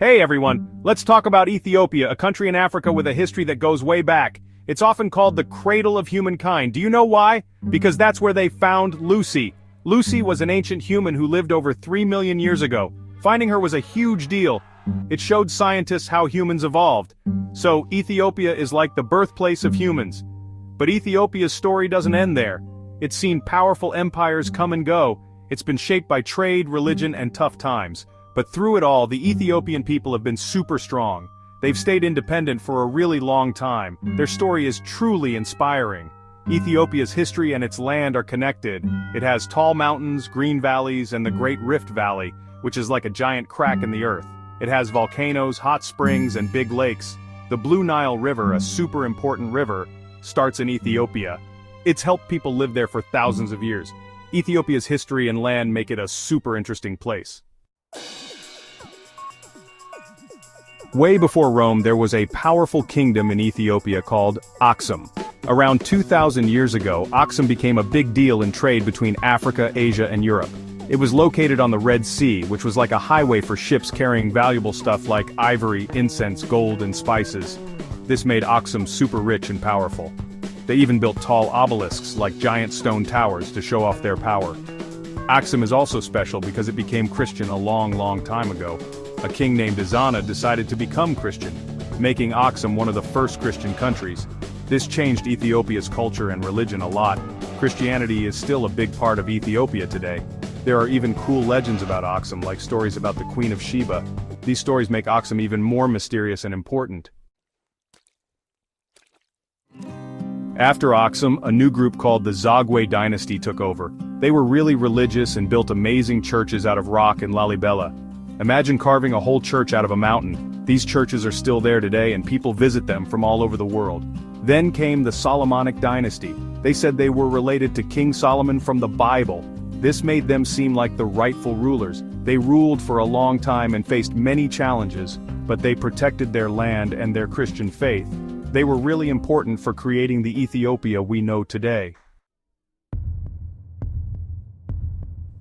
Hey everyone, let's talk about Ethiopia, a country in Africa with a history that goes way back. It's often called the cradle of humankind. Do you know why? Because that's where they found Lucy. Lucy was an ancient human who lived over 3 million years ago. Finding her was a huge deal. It showed scientists how humans evolved. So, Ethiopia is like the birthplace of humans. But Ethiopia's story doesn't end there. It's seen powerful empires come and go. It's been shaped by trade, religion, and tough times. But through it all, the Ethiopian people have been super strong. They've stayed independent for a really long time. Their story is truly inspiring. Ethiopia's history and its land are connected. It has tall mountains, green valleys, and the Great Rift Valley, which is like a giant crack in the earth. It has volcanoes, hot springs, and big lakes. The Blue Nile River, a super important river, starts in Ethiopia. It's helped people live there for thousands of years. Ethiopia's history and land make it a super interesting place. Way before Rome, there was a powerful kingdom in Ethiopia called Aksum. Around 2,000 years ago, Aksum became a big deal in trade between Africa, Asia, and Europe. It was located on the Red Sea, which was like a highway for ships carrying valuable stuff like ivory, incense, gold, and spices. This made Aksum super rich and powerful. They even built tall obelisks like giant stone towers to show off their power. Aksum is also special because it became Christian a long time ago. A king named Ezana decided to become Christian, making Aksum one of the first Christian countries. This changed Ethiopia's culture and religion a lot. Christianity is still a big part of Ethiopia today. There are even cool legends about Aksum, like stories about the Queen of Sheba. These stories make Aksum even more mysterious and important. After Aksum, a new group called the Zagwe dynasty took over. They were really religious and built amazing churches out of rock in Lalibela. Imagine carving a whole church out of a mountain. These churches are still there today and people visit them from all over the world. Then came the Solomonic dynasty. They said they were related to King Solomon from the Bible. This made them seem like the rightful rulers. They ruled for a long time and faced many challenges, but they protected their land and their Christian faith. They were really important for creating the Ethiopia we know today.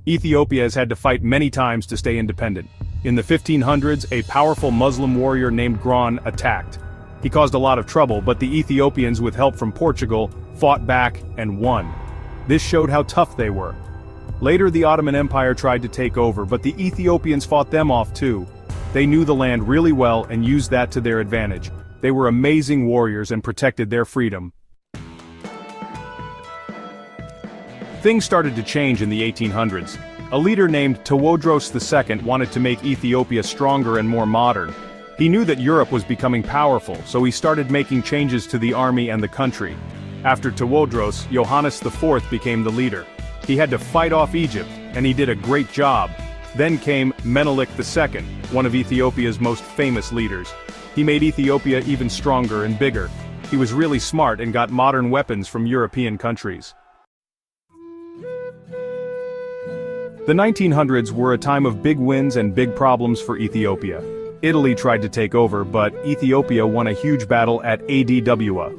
Ethiopia has had to fight many times to stay independent. In the 1500s, a powerful Muslim warrior named Gran attacked. He caused a lot of trouble, but the Ethiopians, with help from Portugal, fought back and won. This showed how tough they were. Later, the Ottoman Empire tried to take over, but the Ethiopians fought them off too. They knew the land really well and used that to their advantage. They were amazing warriors and protected their freedom. Things started to change in the 1800s. A leader named Tewodros II wanted to make Ethiopia stronger and more modern. He knew that Europe was becoming powerful, so he started making changes to the army and the country. After Tewodros, Johannes IV became the leader. He had to fight off Egypt, and he did a great job. Then came Menelik II, one of Ethiopia's most famous leaders. He made Ethiopia even stronger and bigger. He was really smart and got modern weapons from European countries. The 1900s were a time of big wins and big problems for Ethiopia. Italy tried to take over, but Ethiopia won a huge battle at Adwa.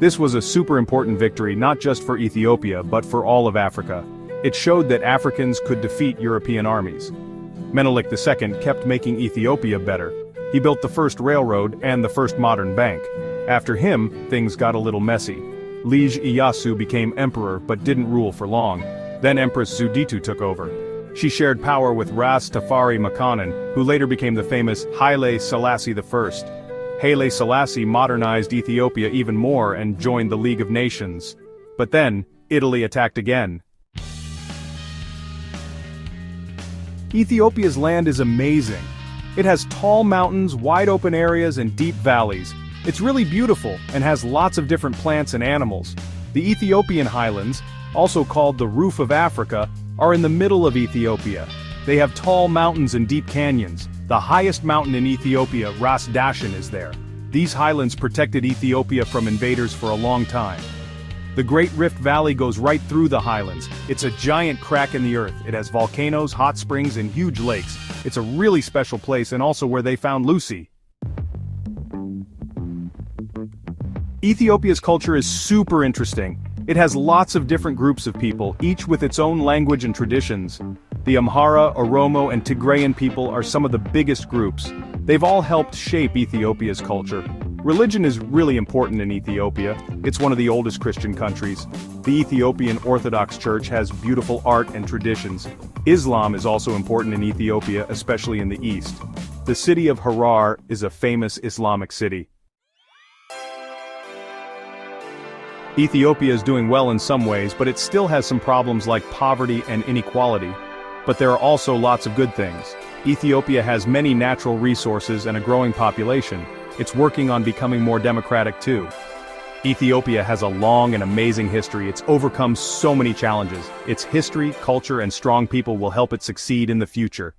This was a super important victory not just for Ethiopia but for all of Africa. It showed that Africans could defeat European armies. Menelik II kept making Ethiopia better. He built the first railroad and the first modern bank. After him, things got a little messy. Liege Iyasu became emperor but didn't rule for long. Then Empress Zuditu took over. She shared power with Ras Tafari Makanan, who later became the famous Haile Selassie I. Haile Selassie modernized Ethiopia even more and joined the League of Nations. But then, Italy attacked again. Ethiopia's land is amazing. It has tall mountains, wide open areas, and deep valleys. It's really beautiful and has lots of different plants and animals. The Ethiopian highlands, also called the Roof of Africa, are in the middle of Ethiopia. They have tall mountains and deep canyons. The highest mountain in Ethiopia, Ras Dashen, is there. These highlands protected Ethiopia from invaders for a long time. The Great Rift Valley goes right through the highlands. It's a giant crack in the earth. It has volcanoes, hot springs, and huge lakes. It's a really special place and also where they found Lucy. Ethiopia's culture is super interesting. It has lots of different groups of people, each with its own language and traditions. The Amhara, Oromo, and Tigrayan people are some of the biggest groups. They've all helped shape Ethiopia's culture. Religion is really important in Ethiopia. It's one of the oldest Christian countries. The Ethiopian Orthodox Church has beautiful art and traditions. Islam is also important in Ethiopia, especially in the east. The city of Harar is a famous Islamic city. Ethiopia is doing well in some ways, but it still has some problems like poverty and inequality. But there are also lots of good things. Ethiopia has many natural resources and a growing population. It's working on becoming more democratic too. Ethiopia has a long and amazing history. It's overcome so many challenges. Its history, culture, and strong people will help it succeed in the future.